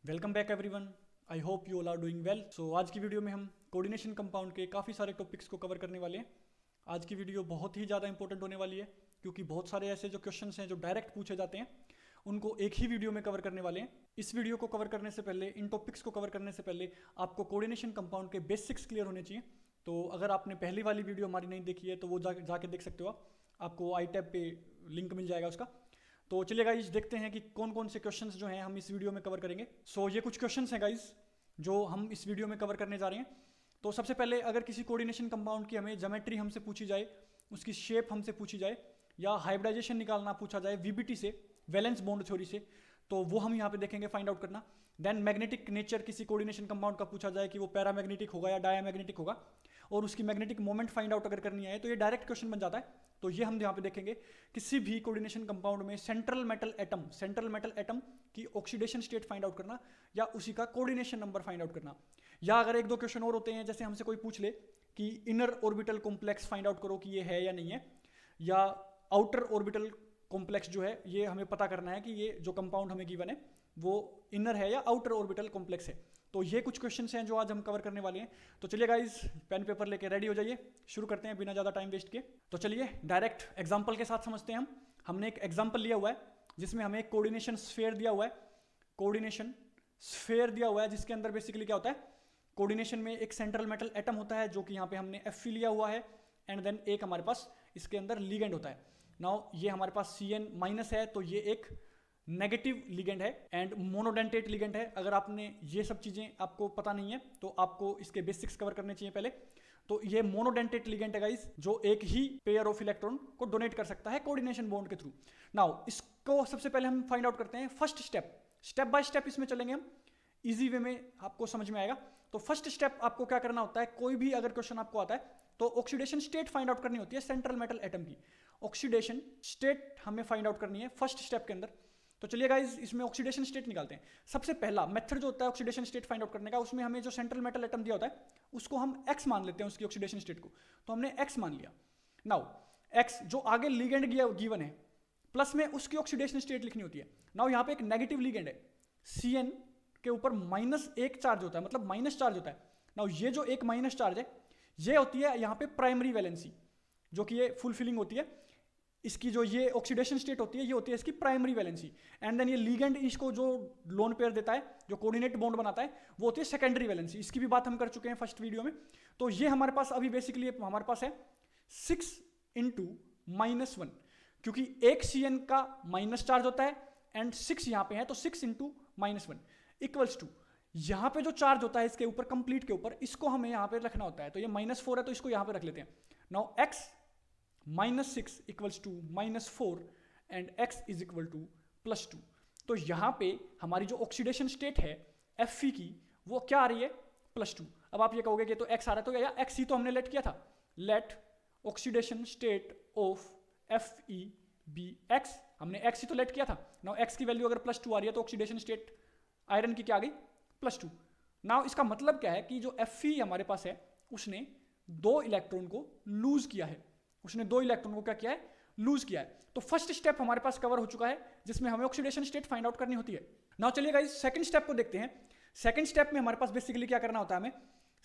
Welcome back everyone. I hope you all are doing well. So आज की video में हम कोऑर्डिनेशन कंपाउंड के काफ़ी सारे टॉपिक्स को कवर करने वाले हैं। आज की वीडियो बहुत ही ज़्यादा इंपॉर्टेंट होने वाली है क्योंकि बहुत सारे ऐसे जो क्वेश्चंस हैं जो डायरेक्ट पूछे जाते हैं उनको एक ही वीडियो में कवर करने वाले हैं। इस वीडियो को कवर करने से पहले, इन टॉपिक्स को कवर करने से पहले आपको कोऑर्डिनेशन कंपाउंड के बेसिक्स क्लियर होने चाहिए। तो अगर आपने पहली वाली वीडियो हमारी नहीं देखी है तो वो जाके देख सकते हो। आपको आई टैब पे लिंक मिल जाएगा उसका। तो चलिए गाइज देखते हैं कि कौन कौन से क्वेश्चंस जो हैं हम इस वीडियो में कवर करेंगे। सो ये कुछ क्वेश्चंस हैं गाइज जो हम इस वीडियो में कवर करने जा रहे हैं। तो सबसे पहले अगर किसी कोऑर्डिनेशन कंपाउंड की हमें ज्योमेट्री हमसे पूछी जाए, उसकी शेप हमसे पूछी जाए या हाइब्रिडाइजेशन निकालना पूछा जाए वीबीटी से, वैलेंस बॉन्ड थ्योरी से, तो वो हम यहाँ पे देखेंगे, फाइंड आउट करना। देन मैग्नेटिक नेचर किसी कोऑर्डिनेशन कंपाउंड का पूछा जाए कि वो पैरामैग्नेटिक होगा या डायामैग्नेटिक होगा, और उसकी मैग्नेटिक मोमेंट फाइंड आउट अगर करनी है तो ये डायरेक्ट क्वेश्चन बन जाता है। तो ये हम यहाँ पे देखेंगे। किसी भी कोऑर्डिनेशन कंपाउंड में सेंट्रल मेटल एटम की ऑक्सीडेशन स्टेट फाइंड आउट करना या उसी का कोऑर्डिनेशन नंबर फाइंड आउट करना। या अगर एक दो क्वेश्चन और होते हैं, जैसे हमसे कोई पूछ ले कि inner orbital complex find out करो कि ये है या नहीं है, या आउटर ऑर्बिटल कॉम्प्लेक्स जो है ये हमें पता करना है कि ये जो कंपाउंड हमें गिवन है वो इनर है या आउटर ऑर्बिटल कॉम्प्लेक्स है। तो ये कुछ क्वेश्चंस हैं जो आज हम कवर करने वाले हैं। तो चलिए गाइज पेन पेपर लेके रेडी हो जाइए, शुरू करते हैं बिना ज़्यादा टाइम वेस्ट किए। तो चलिए डायरेक्ट एग्जांपल के साथ समझते हैं। हमने एक एग्जांपल लिया हुआ है जिसमें हमें एक कोऑर्डिनेशन स्फीयर दिया हुआ है। कोऑर्डिनेशन स्फीयर दिया हुआ है जिसके अंदर बेसिकली क्या होता है, कोऑर्डिनेशन में एक सेंट्रल मेटल एटम होता है जो कि यहाँ पे हमने Fe लिया हुआ है, एंड देन एक हमारे पास इसके अंदर लिगेंड होता है। नाउ ये हमारे पास Cn माइनस है तो ये एक नेगेटिव लिगेंड है एंड मोनोडेंटेट लिगेंड है। अगर आपने ये सब चीजें आपको पता नहीं है तो आपको इसके बेसिक्स कवर करने चाहिए पहले। तो ये मोनोडेंटेट लिगेंड है गाइस जो एक ही पेयर ऑफ इलेक्ट्रॉन को डोनेट कर सकता है कोऑर्डिनेशन बॉन्ड के थ्रू। नाउ इसको सबसे पहले हम फाइंड आउट करते हैं। फर्स्ट स्टेप बाय स्टेप इसमें चलेंगे हम, इजी वे में आपको समझ में आएगा। तो फर्स्ट स्टेप आपको क्या करना होता है, कोई भी अगर क्वेश्चन आपको आता है तो ऑक्सीडेशन स्टेट फाइंड आउट करनी होती है सेंट्रल मेटल एटम की। ऑक्सीडेशन स्टेट हमें फाइंड आउट करनी है फर्स्ट स्टेप के अंदर। तो चलिए गाइज इसमें ऑक्सीडेशन स्टेट निकालते हैं। सबसे पहला मेथड जो होता है ऑक्सीडेशन स्टेट फाइंड आउट करने का, उसमें हमें जो सेंट्रल मेटल एटम दिया होता है उसको हम x मान लेते हैं, उसकी ऑक्सीडेशन स्टेट को। तो हमने x मान लिया। नाउ x जो आगे लिगेंड गिवन है प्लस में उसकी ऑक्सीडेशन स्टेट लिखनी होती है। नाउ यहाँ पे एक नेगेटिव लिगेंड है, Cn के ऊपर -1 चार्ज होता है, मतलब माइनस चार्ज होता है। नाउ ये जो एक माइनस चार्ज है ये होती है यहाँ पे प्राइमरी वैलेंसी, जो कि ये फुलफिलिंग होती है। इसकी जो ये ऑक्सीडेशन स्टेट होती है ये होती है इसकी प्राइमरी वैलेंसी, एंड देन ये लिगेंड इसको जो लोन पेयर देता है, जो कोऑर्डिनेट बॉन्ड बनाता है, वो होती है सेकेंडरी वैलेंसी। इसकी भी बात हम कर चुके हैं फर्स्ट वीडियो में। तो ये हमारे पास अभी बेसिकली हमारे पास है 6 × -1, क्योंकि एक Cn का माइनस चार्ज होता है एंड 6 यहाँ पे है, तो 6 × -1 इक्वल्स टू यहाँ पे जो चार्ज होता है इसके ऊपर, कंप्लीट के ऊपर, इसको हमें यहाँ पे रखना होता है। तो ये -4 है तो इसको यहाँ पे रख लेते हैं। Now x -6 equals to -4 and x is equal to +2। तो यहाँ पे हमारी जो ऑक्सीडेशन स्टेट है Fe की वो क्या आ रही है, +2। अब आप ये कहोगे कि तो x आ रहा है, तो या x ही तो हमने लेट किया था। Let oxidation state of Fe be x, हमने x ही तो लेट किया था। नाउ x की वैल्यू अगर +2 आ रही है तो ऑक्सीडेशन स्टेट आयरन की क्या आ गई, +2। नाउ इसका मतलब क्या है कि जो Fe हमारे पास है उसने 2 इलेक्ट्रॉन को लूज किया है, उसने 2 इलेक्ट्रॉन को क्या किया है, लूज किया है। तो फर्स्ट स्टेप हमारे पास कवर हो चुका है जिसमें हमें ऑक्सीडेशन स्टेट फाइंड आउट करनी होती है। नाउ चलिए गाइस सेकंड स्टेप को देखते हैं। सेकंड स्टेप में हमारे पास बेसिकली क्या करना होता है, हमें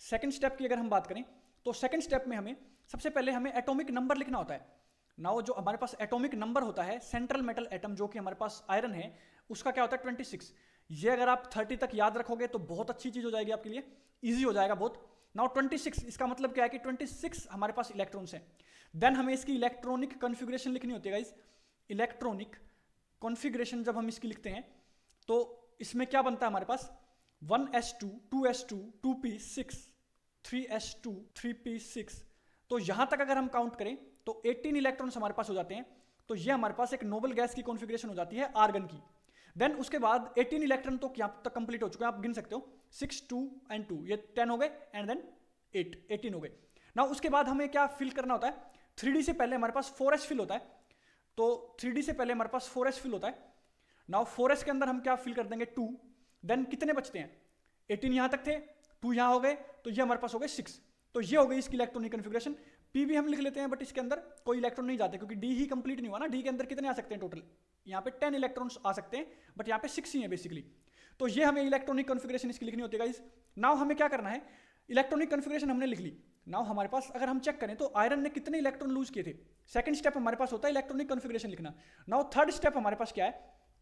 सेकंड स्टेप की अगर हम बात करें तो सेकंड स्टेप में हमें सबसे पहले हमें एटॉमिक नंबर लिखना होता है। नाउ जो हमारे पास एटॉमिक नंबर होता है सेंट्रल मेटल एटम जो कि हमारे पास आयरन है, उसका क्या होता है 26। ये अगर आप 30 तक याद रखोगे तो बहुत अच्छी चीज हो जाएगी आपके लिए, ईजी हो जाएगा बहुत। नाउ 26 इसका मतलब क्या है कि 26 हमारे पास इलेक्ट्रॉन्स हैं। देन हमें इसकी इलेक्ट्रॉनिक कॉन्फ़िगरेशन लिखनी होती है गाइस। इलेक्ट्रॉनिक कॉन्फ़िगरेशन जब हम इसकी लिखते हैं तो इसमें क्या बनता है हमारे पास 1s2 2s2 2p6 3s2 3p6। तो यहां तक अगर हम काउंट करें तो 18 इलेक्ट्रॉन्स हमारे पास हो जाते हैं। तो ये हमारे पास एक नोबल गैस की कॉन्फ़िगरेशन हो जाती है आर्गन की। देन उसके बाद 18 इलेक्ट्रॉन तो यहाँ तक कंप्लीट हो चुके हैं, आप गिन सकते हो 6 2 एंड 2 ये 10 हो गए, एंड देन 18 हो गए। ना उसके बाद हमें क्या फिल करना होता है, 3D से पहले हमारे पास 4s फिल होता है। तो 3D से पहले हमारे पास 4s फिल होता है। नाउ 4s के अंदर हम क्या फिल कर देंगे 2। देन कितने बचते हैं, 18 यहां तक थे, 2 यहां हो गए, तो ये हमारे पास हो गए 6। तो ये हो गई इसकी इलेक्ट्रॉनिक कॉन्फ़िगरेशन। पी भी हम लिख लेते हैं बट इसके अंदर कोई इलेक्ट्रॉन नहीं जाते क्योंकि डी ही कंप्लीट नहीं हुआ ना। डी के अंदर कितने आ सकते हैं टोटल, यहाँ पे 10 इलेक्ट्रॉन्स आ सकते हैं बट यहाँ पे 6 ही है बेसिकली। तो ये हमें इलेक्ट्रॉनिक कॉन्फ़िगरेशन इसकी लिखनी होती है गाइस। नाउ हमें क्या करना है, इलेक्ट्रॉनिक कॉन्फ़िगरेशन हमने लिख ली। नाउ हमारे पास अगर हम चेक करें तो आयरन ने कितने इलेक्ट्रॉन लूज किए थे। सेकंड स्टेप हमारे पास होता है इलेक्ट्रॉनिक कॉन्फ़िगरेशन लिखना। नाउ थर्ड स्टेप हमारे पास क्या है,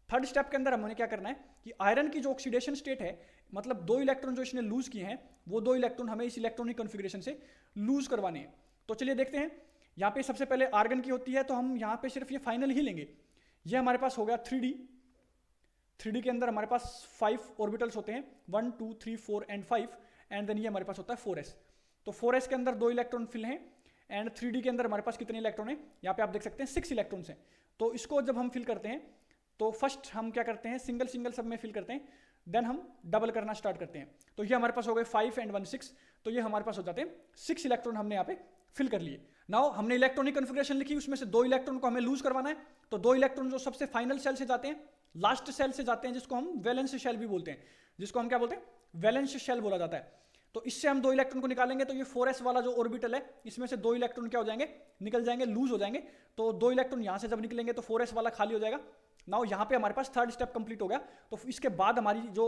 थर्ड स्टेप के अंदर हमने क्या करना है कि आयरन की जो ऑक्सीडेशन स्टेट है, मतलब 2 इलेक्ट्रॉन जो इसने लूज किए हैं, वो 2 इलेक्ट्रॉन हमें इस इलेक्ट्रॉनिक कॉन्फ़िगरेशन से लूज करवाने हैं। तो चलिए देखते हैं। यहाँ पे सबसे पहले आर्गन की होती है, तो हम यहाँ पे सिर्फ ये फाइनल ही लेंगे। ये हमारे पास हो गया 3D के अंदर हमारे पास 5 ऑर्बिटल्स होते हैं, 1 2 3 4 एंड 5, एंड देन ये हमारे पास होता है 4s। तो 4s के अंदर 2 इलेक्ट्रॉन फिल हैं, एंड 3D के अंदर हमारे पास कितने इलेक्ट्रॉन हैं, यहाँ पे आप देख सकते हैं 6 इलेक्ट्रॉन्स हैं। तो इसको जब हम फिल करते हैं तो फर्स्ट हम क्या करते हैं, सिंगल सिंगल सब में फिल करते हैं, देन हम डबल करना स्टार्ट करते हैं। तो ये हमारे पास हो गए 5 एंड 1 6, तो ये हमारे पास हो जाते हैं 6 इलेक्ट्रॉन हमने यहाँ पे फिल कर लिए। नाउ हमने इलेक्ट्रॉनिक कॉन्फ़िगरेशन लिखी, उसमें से 2 इलेक्ट्रॉन को हमें लूज करवाना है। तो 2 इलेक्ट्रॉन जो सबसे फाइनल सेल से जाते हैं, लास्ट सेल से जाते हैं, जिसको हम वैलेंस शेल भी बोलते हैं, जिसको हम क्या बोलते हैं, वैलेंस शेल बोला जाता है। तो इससे हम 2 इलेक्ट्रॉन को निकालेंगे, तो ये 4s वाला जो ऑर्बिटल है, इसमें से 2 इलेक्ट्रॉन क्या हो जाएंगे, निकल जाएंगे, लूज हो जाएंगे। तो 2 इलेक्ट्रॉन यहाँ से जब निकलेंगे तो 4s वाला खाली हो जाएगा। नाउ यहाँ पे हमारे पास थर्ड स्टेप कंप्लीट हो गया। तो इसके बाद हमारी जो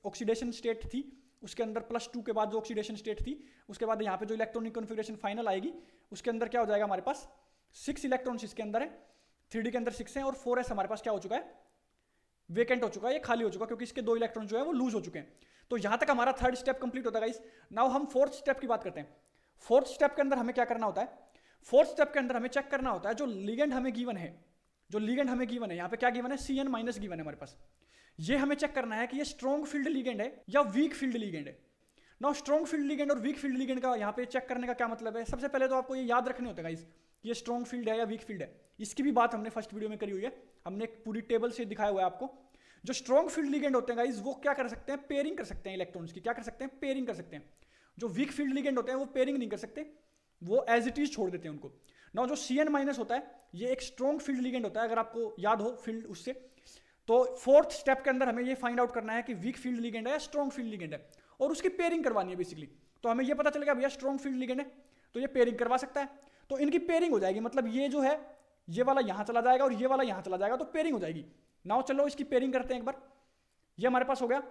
ऑक्सीडेशन स्टेट थी, उसके अंदर +2 के बाद जो ऑक्सीडेशन स्टेट थी, उसके बाद यहाँ पे जो इलेक्ट्रॉनिक कॉन्फ़िगरेशन फाइनल आएगी, उसके अंदर क्या हो जाएगा, हमारे पास 6 इलेक्ट्रॉन्स इसके अंदर है, 3D के अंदर 6 हैं, और 4s हमारे पास क्या हो चुका है, वेकेंट हो चुका है, ये खाली हो चुका है, क्योंकि इसके 2 इलेक्ट्रॉन जो है वो लूज हो चुके हैं। तो यहाँ तक हमारा थर्ड स्टेप कंप्लीट होता है गाइस। नाउ हम फोर्थ स्टेप की बात करते हैं। फोर्थ स्टेप के अंदर हमें क्या करना होता है, फोर्थ स्टेप के अंदर हमें चेक करना होता है जो लिगेंड हमें गिवन है, जो लिगेंड हमें गिवन है, यहाँ पे क्या गिवन है, CN- गिवन है हमारे पास। ये हमें चेक करना है कि ये स्ट्रॉन्ग फील्ड लिगेंड है या वीक फील्ड लिगेंड है। नाउ स्ट्रॉन्ग फील्ड लिगेंड और वीक फील्ड लिगेंड का यहाँ पे चेक करने का क्या मतलब है, सबसे पहले तो आपको ये याद रखने होता है गाइस, ये स्ट्रॉन्ग फील्ड है या वीक फील्ड है। इसकी भी बात हमने फर्स्ट वीडियो में करी हुई है, हमने एक पूरी टेबल से दिखाया हुआ है आपको। जो स्ट्रॉन्ग फील्ड लिगेंड होते हैं गाइस, वो क्या कर सकते हैं, पेयरिंग कर सकते हैं इलेक्ट्रॉन्स की, क्या कर सकते हैं, पेयरिंग कर सकते हैं। जो वीक फील्ड लिगेंड होते हैं वो पेयरिंग नहीं कर सकते, वो एज इट इज छोड़ देते हैं उनको। नाउ जो CN- होता है, ये एक स्ट्रॉन्ग फील्ड लिगेंड होता है, अगर आपको याद हो फील्ड उससे। तो फोर्थ स्टेप के अंदर हमें ये फाइंड आउट करना है कि वीक फील्ड लिगेंड है या स्ट्रॉन्ग फील्ड लिगेंड है, और उसकी पेयरिंग करवानी है बेसिकली। तो हमें ये पता चलेगा भैया स्ट्रॉन्ग फील्ड लिगेंड है, तो ये पेयरिंग करवा सकता है, तो इनकी पेयरिंग हो जाएगी, मतलब ये जो है, ये वाला यहाँ चला जाएगा और ये वाला यहाँ चला जाएगा, तो पेयरिंग हो जाएगी। नाउ चलो इसकी पेयरिंग करते हैं एक बार। ये हमारे पास हो गया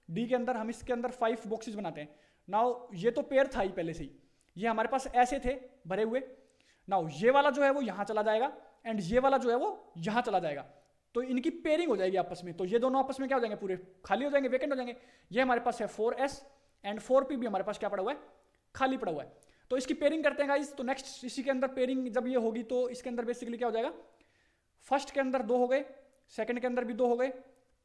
D के अंदर, हम इसके अंदर 5 बॉक्सेस बनाते हैं। नाउ ये तो पेयर था ही पहले से ही, ये हमारे पास ऐसे थे भरे हुए। नाउ ये वाला जो है वो यहाँ चला जाएगा, एंड ये वाला जो है वो यहाँ चला जाएगा, तो इनकी पेयरिंग हो जाएगी आपस में। तो ये दोनों आपस में क्या हो जाएंगे, पूरे खाली हो जाएंगे, वेकेंट हो जाएंगे। ये हमारे पास है 4s, एंड 4p भी हमारे पास क्या पड़ा हुआ है, खाली पड़ा हुआ है। तो इसकी पेयरिंग करते हैं गाइस। तो नेक्स्ट इसी के अंदर पेयरिंग जब ये होगी, तो इसके अंदर बेसिकली क्या हो जाएगा, फर्स्ट के अंदर 2 हो गए, सेकंड के अंदर भी 2 हो गए,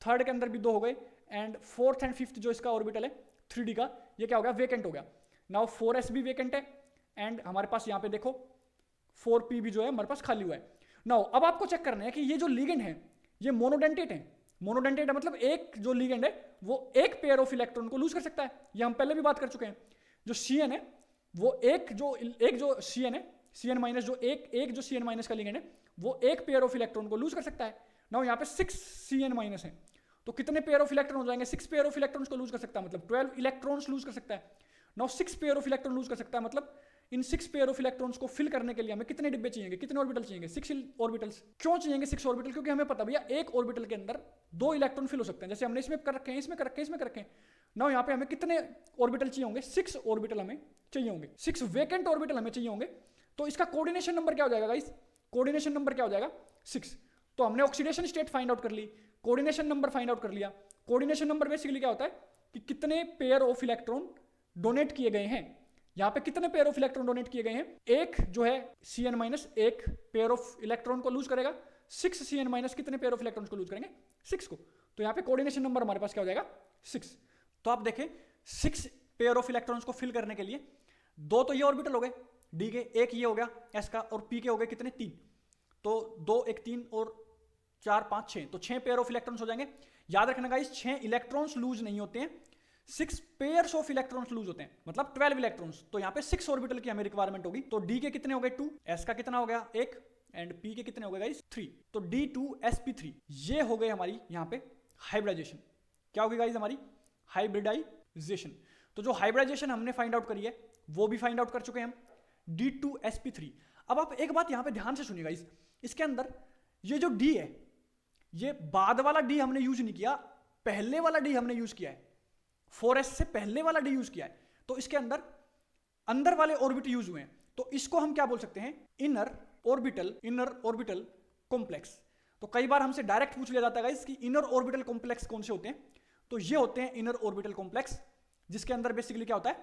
थर्ड के अंदर भी 2 हो गए, एंड फोर्थ एंड फिफ्थ जो इसका ऑर्बिटल है 3D का, ये क्या हो गया, वेकेंट हो गया। नाउ 4s भी वेकेंट है, एंड हमारे पास यहाँ पे देखो 4p भी जो है हमारे पास खाली हुआ है। नाउ अब आपको चेक करना है कि ये जो लिगेंड है ये मोनोडेंटेट है। मोनोडेंटेट है मतलब एक जो लिगेंड है वो एक पेयर ऑफ इलेक्ट्रॉन को लूज कर सकता है, ये हम पहले भी बात कर चुके हैं। जो CN है वो एक जो CN है, CN- जो एक जो CN- का लिगेंड है वो एक पेयर ऑफ इलेक्ट्रॉन को लूज कर सकता है। नाउ यहाँ पे 6 CN- है, तो कितने पेयर ऑफ इलेक्ट्रॉन हो जाएंगे, 6 पेयर ऑफ इलेक्ट्रॉन्स को लूज कर सकता है, मतलब 12 इलेक्ट्रॉन्स लूज कर सकता है। Now 6 pair of electron lose कर सकता है, मतलब इन 6 पेयर ऑफ इलेक्ट्रॉन्स को फिल करने के लिए हमें कितने डिब्बे चाहिए, कितने ऑर्बिटल चाहिए, 6 ऑर्बिटल्स। क्यों चाहिए 6 ऑर्बिटल, क्योंकि हमें पता भैया एक ऑर्बिटल के अंदर 2 इलेक्ट्रॉन फिल हो सकते हैं, जैसे हमने इसमें कर रखे हैं, इसमें कर रखे हैं, इसमें कर रखे हैं। नाउ यहाँ पे हमें कितने ऑर्बिटल चाहिए होंगे, 6 ऑर्बिटल हमें चाहिए होंगे, 6 वेकेंट ऑर्बिटल हमें चाहिए होंगे। तो इसका कोऑर्डिनेशन नंबर क्या हो जाएगा गाइस, कोऑर्डिनेशन नंबर क्या हो जाएगा, 6। तो हमने ऑक्सीडेशन स्टेट फाइंड आउट कर ली, कोऑर्डिनेशन नंबर फाइंड आउट कर लिया। कोऑर्डिनेशन नंबर बेसिकली क्या होता है कि कितने पेयर ऑफ इलेक्ट्रॉन डोनेट किए गए हैं। यहाँ पे कितने पेयर ऑफ इलेक्ट्रॉन डोनेट किए गए हैं, एक जो है CN- एक पेयर ऑफ इलेक्ट्रॉन को लूज करेगा, 6 CN- कितने पेयर ऑफ इलेक्ट्रॉन को लूज करेंगे, 6 को। तो यहाँ पे कोऑर्डिनेशन नंबर हमारे पास क्या हो जाएगा, 6। तो आप देखें 6 पेयर ऑफ इलेक्ट्रॉन्स को फिल करने के लिए 2 तो ये ऑर्बिटल हो गए D के, एक ये हो गया S का, और P के हो गए कितने, 3। तो 2 1 3 और 4 5 6, तो 6 पेयर ऑफ इलेक्ट्रॉन्स हो जाएंगे। याद रखना गाइस 6 इलेक्ट्रॉन्स लूज नहीं होते हैं, 6 पेयर्स ऑफ इलेक्ट्रॉन्स लूज होते हैं, मतलब 12 इलेक्ट्रॉन्स। तो यहाँ पे 6 ऑर्बिटल की हमें रिक्वायरमेंट होगी। तो D के कितने हो गए 2, S का कितना हो गया 1, एंड P के कितने हो गए गाइस 3। तो D2sp3 ये हो गए हमारी यहाँ पे हाइब्रिडाइजेशन। क्या होगी गाइस हमारी हाइब्रिडाइजेशन। तो जो हाइब्रिडाइजेशन हमने फाइंड आउट करी है वो भी फाइंड आउट कर चुके हैं हम, D2sp3। अब आप एक बात यहाँ पे ध्यान से सुनिए गाइस, इसके अंदर ये जो D है, ये बाद वाला D हमने यूज नहीं किया, पहले वाला डी हमने यूज किया है, 4s से पहले वाला डी यूज किया है, तो इसके अंदर वाले ऑर्बिट यूज हुए हैं, तो इसको हम क्या बोल सकते हैं, इनर ऑर्बिटल कॉम्प्लेक्स। तो कई बार हमसे डायरेक्ट पूछ लिया जाता है गाइस कि इनर ऑर्बिटल कॉम्प्लेक्स कौन से होते हैं, तो ये होते हैं इनर ऑर्बिटल कॉम्प्लेक्स, जिसके अंदर बेसिकली क्या होता है,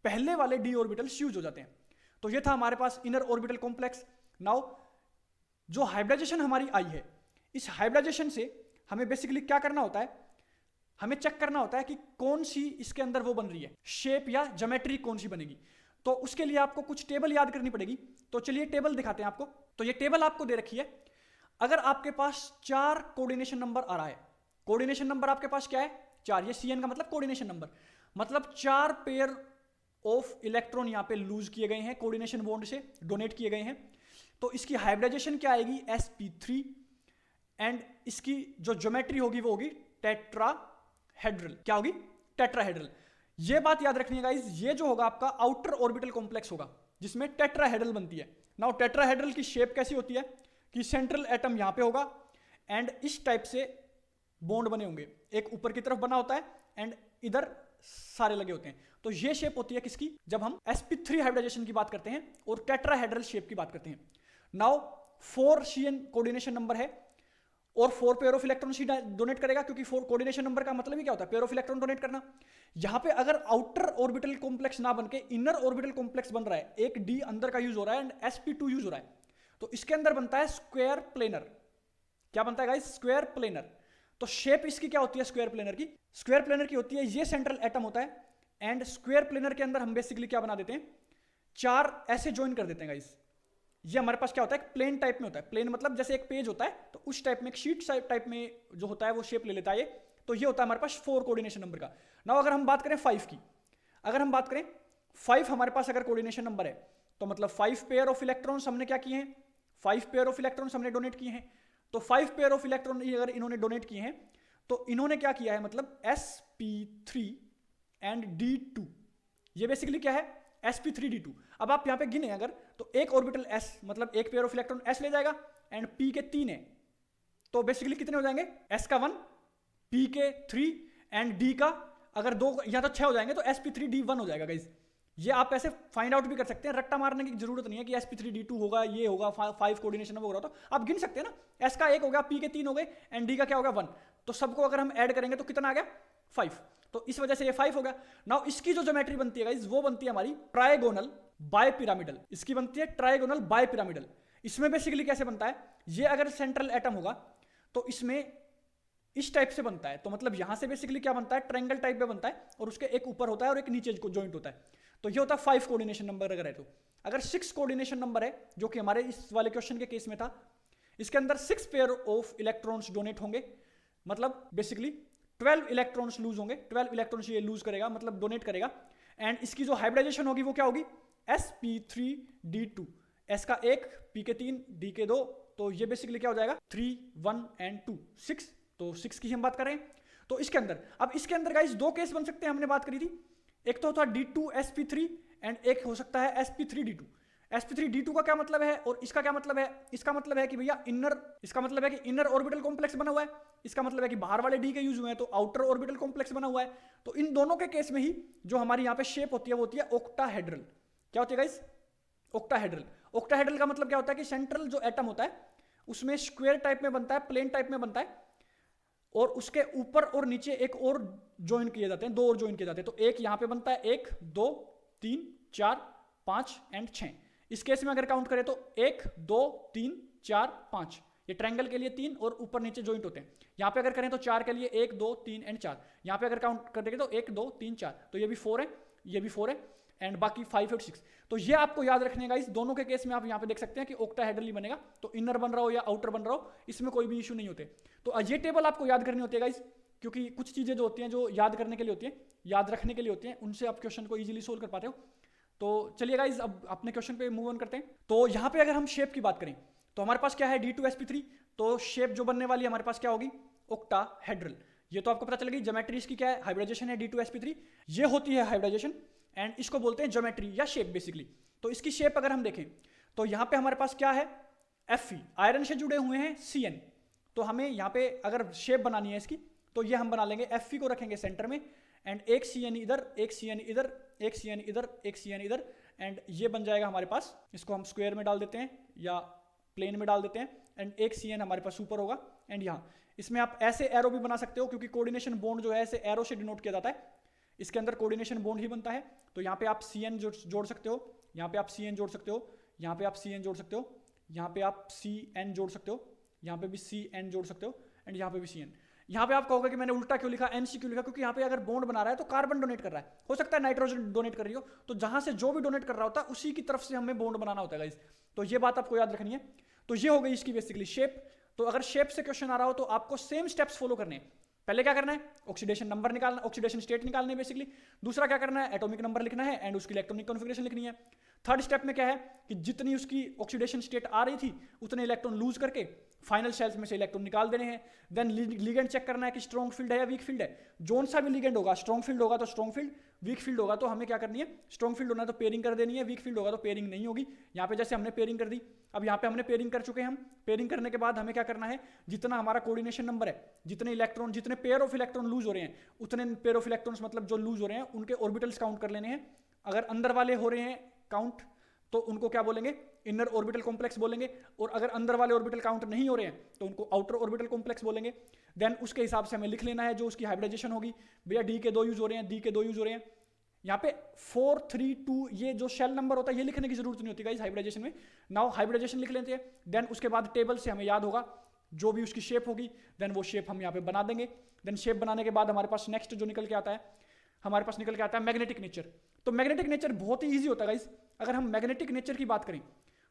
पहले वाले डी ऑर्बिटल्स यूज हो जाते हैं। तो ये था हमारे पास इनर ऑर्बिटल कॉम्प्लेक्स। नाउ जो हाइब्रिडाइजेशन हमारी आई है, इस हाइब्रिडाइजेशन से हमें बेसिकली क्या करना होता है, हमें चेक करना होता है कि कौन सी इसके अंदर वो बन रही है, शेप या ज्योमेट्री कौन सी बनेगी। तो उसके लिए आपको कुछ टेबल याद करनी पड़ेगी। तो चलिए टेबल दिखाते हैं आपको। तो ये टेबल आपको दे रखी है। अगर आपके पास 4 कोऑर्डिनेशन नंबर आ रहा है, कोऑर्डिनेशन नंबर आपके पास क्या है, 4, ये CN का मतलब कोऑर्डिनेशन नंबर, मतलब 4 पेयर ऑफ इलेक्ट्रॉन यहां पे लूज किए गए हैं, कोऑर्डिनेशन बॉन्ड से डोनेट किए गए हैं। तो इसकी हाइब्रिडाइजेशन क्या आएगी, sp3, एंड इसकी जो ज्योमेट्री होगी वो होगी टेट्राहेड्रल। क्या होगी, टेट्राहेड्रल। ये बात याद रखनी है गाइस, ये जो होगा आपका आउटर ऑर्बिटल कॉम्प्लेक्स होगा, जिसमें टेट्राहेड्रल बनती है। नाउ टेट्राहेड्रल की शेप कैसी होती है कि सेंट्रल एटम यहां पे होगा एंड इस टाइप से बॉन्ड बने होंगे, एक ऊपर की तरफ बना होता है एंड इधर सारे लगे होते हैं। तो ये शेप होती है किसकी, जब हम sp3 हाइब्रिडाइजेशन की बात करते हैं और टेट्राहेड्रल शेप की बात करते हैं। नाउ 4 CN कोऑर्डिनेशन नंबर है और 4 pair of electron he donate करेगा, क्योंकि 4 कोऑर्डिनेशन नंबर का मतलब ही क्या होता है, पेयर ऑफ इलेक्ट्रॉन डोनेट करना। यहां पे अगर आउटर ऑर्बिटल कॉम्प्लेक्स ना बनके इनर ऑर्बिटल कॉम्प्लेक्स बन रहा है, एक डी अंदर का यूज हो रहा है एंड sp2 यूज हो रहा है, तो इसके अंदर बनता है स्क्वायर प्लेनर। क्या बनता है गाइस, स्क्वायर प्लेनर। तो शेप इसकी क्या होती है स्क्वायर प्लेनर की, स्क्वायर प्लेनर की होती है, ये सेंट्रल एटम होता है एंड स्क्वायर प्लेनर के अंदर हम बेसिकली क्या बना देते हैं, 4 ऐसे ज्वाइन कर देते हैं गाइस। ये हमारे पास क्या होता है, प्लेन टाइप में होता है। प्लेन मतलब जैसे एक पेज होता है, तो उस टाइप में एक शीट टाइप में जो होता है वो शेप ले लेता है ये। तो ये होता है हमारे पास 4 कोऑर्डिनेशन नंबर का। नाउ अगर हम बात करें 5 की, अगर हम बात करें 5 हमारे पास अगर कोऑर्डिनेशन नंबर है, तो मतलब 5 पेयर ऑफ इलेक्ट्रॉन्स हमने क्या किए हैं, 5 पेयर ऑफ इलेक्ट्रॉन्स हमने डोनेट किए हैं। तो 5 पेयर ऑफ इलेक्ट्रॉन अगर इन्होंने डोनेट किए हैं, तो इन्होंने क्या किया है, मतलब sp3 एंड d2, ये बेसिकली क्या है, sp3 d2। अब आप यहां पे गिने अगर, तो एक ऑर्बिटल s मतलब एक पेयर ऑफ इलेक्ट्रॉन s ले जाएगा एंड p के 3 है, तो बेसिकली कितने हो जाएंगे, s का 1, p के 3 एंड d का अगर 2 या तो 6 हो जाएंगे, तो sp3 d1 हो जाएगा गाइस। ये आप ऐसे फाइंड आउट भी कर सकते हैं, रट्टा मारने की जरूरत नहीं है कि sp3 d2 होगा, ये होगा 5 कोऑर्डिनेशन नंबर होगा, तो आप गिन सकते हैं ना, s का 1 हो गया, p के 3 हो गए एंड d का क्या होगा 1, तो सबको अगर हम ऐड करेंगे तो कितना आ गया 5, तो इस वजह से ये 5 हो गया। नाउ इसकी जो ज्योमेट्री बनती है गाइस, वो बनती है हमारी ट्राइगोनल बायपिरामिडल। इसकी बनती है ट्राइगोनल बायपिरामिडल। इसमें बेसिकली कैसे बनता है, ये अगर सेंट्रल एटम होगा तो इसमें इस टाइप से बनता है, तो मतलब यहां से बेसिकली क्या बनता है, ट्रायंगल टाइप में बनता है और उसके एक ऊपर होता है और एक नीचे जॉइंट होता है। तो ये होता है 5 कोऑर्डिनेशन नंबर अगर है तो। अगर 6 कोऑर्डिनेशन नंबर है, जो कि हमारे इस वाले क्वेश्चन के केस में था, इसके अंदर 6 पेयर ऑफ इलेक्ट्रॉन्स डोनेट होंगे, मतलब बेसिकली 12 इलेक्ट्रॉन्स लूज होंगे, 12 इलेक्ट्रॉन्स ये लूज करेगा मतलब डोनेट करेगा। एंड इसकी जो हाइब्रिडाइजेशन होगी वो क्या होगी, sp3d2, s का 1, p के 3, d के 2, तो ये बेसिकली क्या हो जाएगा 3, 1 एंड 2, 6। तो 6 की हम बात करें तो इसके अंदर, अब इसके अंदर गाइस 2 केस बन सकते हैं, हमने बात करी थी, एक तो होता है d2 sp3 एंड एक हो सकता है sp3d2। sp3d2 का क्या मतलब है और इसका क्या मतलब है, इसका मतलब है कि भैया इनर, इसका मतलब है कि इनर ऑर्बिटल कॉम्प्लेक्स बना हुआ है, इसका मतलब है कि बाहर वाले d के यूज हुए हैं, तो आउटर ऑर्बिटल कॉम्प्लेक्स बना हुआ है। तो इन दोनों के केस में ही जो हमारी यहाँ पे शेप होती है वो होती है ऑक्टाहेड्रल। क्या होती है गाइस, ऑक्टाहेड्रल। ऑक्टाहेड्रल का मतलब क्या होता है कि सेंट्रल जो एटम होता है उसमें स्क्वायर टाइप में बनता है, प्लेन टाइप में बनता है, और उसके ऊपर और नीचे एक और ज्वाइन किए जाते हैं, 2 और ज्वाइन किए जाते हैं। तो एक यहां पे बनता है 1, 2, 3, 4, 5 एंड 6। इस केस में अगर काउंट करें तो 1, 2, 3, 4, 5, ये ट्रायंगल के लिए 3 और ऊपर नीचे ज्वाइंट होते हैं। यहां पे अगर करें तो 4 के लिए 1, 2, 3 एंड 4। यहां पे अगर काउंट कर देंगे तो 1, 2, 3, 4, तो ये भी 4 है, ये भी 4 है एंड बाकी 5 और 6। तो ये आपको याद रखने का, इस दोनों के केस में आप यहाँ पे देख सकते हैं कि ऑक्टाहेड्रल ही बनेगा, तो इनर बन रहा हो या आउटर बन रहा हो इसमें कोई भी इशू नहीं होते। तो ये टेबल आपको याद करनी होती है गाइस, क्योंकि कुछ चीजें जो होती हैं जो याद करने के लिए होती हैं, याद रखने के लिए होती हैं, उनसे आप क्वेश्चन को इजीली सोल्व कर पाते हो। तो चलिए गाइस अब अपने क्वेश्चन पे मूव ऑन करते हैं। तो यहाँ पे अगर हम शेप की बात करें तो हमारे पास क्या है d2 sp3, तो शेप जो बनने वाली है हमारे पास क्या होगी, ऑक्टाहेड्रल। ये तो आपको पता चल गई। ज्योमेट्री इसकी क्या है, हाइब्रिडाइजेशन है d2 sp3, ये होती है हाइब्रिडाइजेशन एंड इसको बोलते हैं ज्योमेट्री या शेप बेसिकली। तो इसकी शेप अगर हम देखें तो यहाँ पे हमारे पास क्या है, Fe, आयरन से जुड़े हुए हैं Cn। तो हमें यहाँ पे अगर शेप बनानी है इसकी तो ये हम बना लेंगे Fe को रखेंगे सेंटर में एंड एक Cn इधर, एक Cn इधर, एक Cn इधर, एक Cn इधर एंड ये बन जाएगा हमारे पास। इसको हम स्क्वायर में डाल देते हैं या प्लेन में डाल देते हैं एंड एक Cn हमारे पास ऊपर होगा एंड यहाँ इसमें आप ऐसे एरो भी बना सकते हो क्योंकि कोऑर्डिनेशन बॉन्ड जो है ऐसे एरो से डिनोट किया जाता है, इसके अंदर कोऑर्डिनेशन बॉन्ड ही बनता है। तो यहाँ पे आप Cn जोड़ सकते हो, यहाँ पे आप Cn जोड़ सकते हो, यहाँ पे आप Cn जोड़ सकते हो, यहाँ पे आप Cn जोड़ सकते हो, यहाँ पे भी Cn जोड़ सकते हो एंड यहाँ पे भी Cn। यहाँ पे आप कहोगे कि मैंने उल्टा क्यों लिखा, NC क्यों लिखा, क्योंकि यहाँ पे अगर बॉन्ड बना रहा है तो कार्बन डोनेट कर रहा है, हो सकता है नाइट्रोजन डोनेट कर रही हो, तो जहां से जो भी डोनेट कर रहा होता है उसी की तरफ से हमें बॉन्ड बनाना होता है गाइस। तो ये बात आपको याद रखनी है। तो ये हो गई इसकी बेसिकली शेप। तो अगर शेप से क्वेश्चन आ रहा हो तो आपको सेम स्टेप्स फॉलो करने हैं। पहले क्या करना है, ऑक्सीडेशन नंबर निकालना, ऑक्सीडेशन स्टेट निकालनी है बेसिकली। दूसरा क्या करना है, एटॉमिक नंबर लिखना है एंड उसकी इलेक्ट्रॉनिक कॉन्फ़िगरेशन लिखनी है। थर्ड स्टेप में क्या है कि जितनी उसकी ऑक्सीडेशन स्टेट आ रही थी उतने इलेक्ट्रॉन लूज करके फाइनल शेल्स में से इलेक्ट्रॉन निकाल देने हैं। देन लिगेंड चेक करना है कि स्ट्रॉन्ग फील्ड है या वीक फील्ड है। जोन सा भी लिगेंड होगा, स्ट्रॉन्ग फील्ड होगा तो स्ट्रॉन्ग फील्ड, वीक फील्ड होगा तो हमें क्या करनी है, स्ट्रॉन्ग फील्ड होना तो पेयरिंग कर देनी है, वीक फील्ड होगा तो पेयरिंग नहीं होगी। यहाँ पे जैसे हमने पेयरिंग कर दी, अब यहाँ पे हमने पेयरिंग कर चुके हैं। हम पेयरिंग करने के बाद हमें क्या करना है, जितना हमारा कोऑर्डिनेशन नंबर है, जितने इलेक्ट्रॉन, जितने पेयर ऑफ इलेक्ट्रॉन लूज हो रहे हैं उतने पेयर ऑफ इलेक्ट्रॉन्स मतलब जो लूज हो रहे हैं उनके ऑर्बिटल्स काउंट कर लेने हैं। अगर अंदर वाले हो रहे हैं काउंट तो उनको क्या बोलेंगे, इनर ऑर्बिटल कॉम्प्लेक्स बोलेंगे, और अगर अंदर वाले ऑर्बिटल काउंट नहीं हो रहे हैं तो उनको आउटर ऑर्बिटल कॉम्प्लेक्स बोलेंगे। देन उसके हिसाब से हमें लिख लेना है जो उसकी हाइब्रिडाइजेशन होगी। भैया डी के 2 यूज हो रहे हैं, डी के 2 यूज हो रहे हैं। यहाँ पे 4 3 2 ये जो शेल नंबर होता है ये लिखने की जरूरत नहीं होती गाइस हाइब्रिडाइजेशन में। नाउ हाइब्रिडाइजेशन लिख लेते हैं। देन उसके बाद टेबल से हमें याद होगा जो भी उसकी शेप होगी, देन वो शेप हम यहाँ पे बना देंगे। देन शेप बनाने के बाद हमारे पास नेक्स्ट जो निकल के आता है, हमारे पास निकल के आता है मैग्नेटिक नेचर। तो मैग्नेटिक नेचर बहुत ही ईजी होता है गाइस। अगर हम मैग्नेटिक नेचर की बात करें